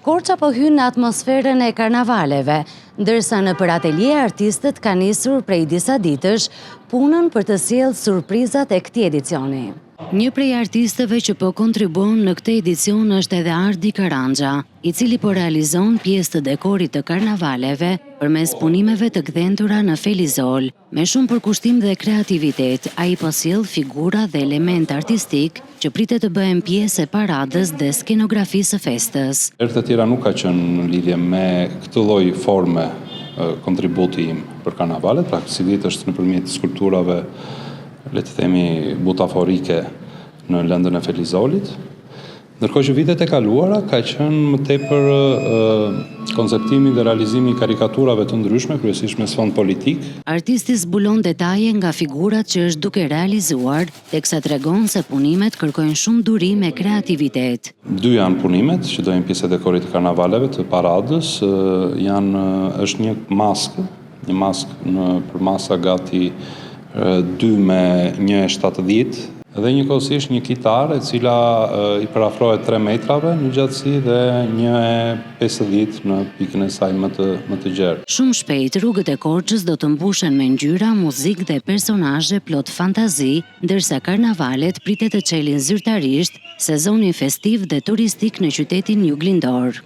Korça po hyn në atmosferën e karnavaleve, ndërsa nëpër atelje artistët kanë nisur prej disa ditësh punën për të sjellë surprizat e këtij edicioni. Një prej artistëve që po kontribuon në këtë edicion është edhe Ardi Karanja, i cili po realizon pjesë të dekorit të karnavaleve përmes punimeve të gdhendura në felizol. Me shumë përkushtim dhe kreativitet, ai po sjell figura dhe element artistik që pritet të bëhen pjesë e paradës dhe skenografisë së festës. Herët e tjera nuk ka qenë në lidhje me këtë lloj forme kontributi im për karnavalet, pra si ditë është nëpërmjet skulpturave, le të themi, butaforike në lëndën e felizolit. Ndërkohë që vitet e kaluara ka qenë më tepër konceptimi dhe realizimi i karikaturave të ndryshme, kryesisht me sfond politik. Artisti zbulon detaje nga figurat që është duke realizuar, teksa tregon se punimet kërkojnë shumë durim e kreativitet. Dy janë punimet që do jenë pjesë e dekorit të karnavaleve të paradës, është një maskë për masa gati 2 me 1,70 dhe njëkohësisht një kitarë e cila i përafrohet 3 metrave në gjatësi dhe 1,50 në pikën e saj më të gjerë. Shumë shpejt rrugët e Korçës do të mbushen me ngjyra, muzikë dhe personazhe plot fantazi, ndërsa karnavalet pritet të çelin zyrtarisht sezonin festiv dhe turistik në qytetin juglindor.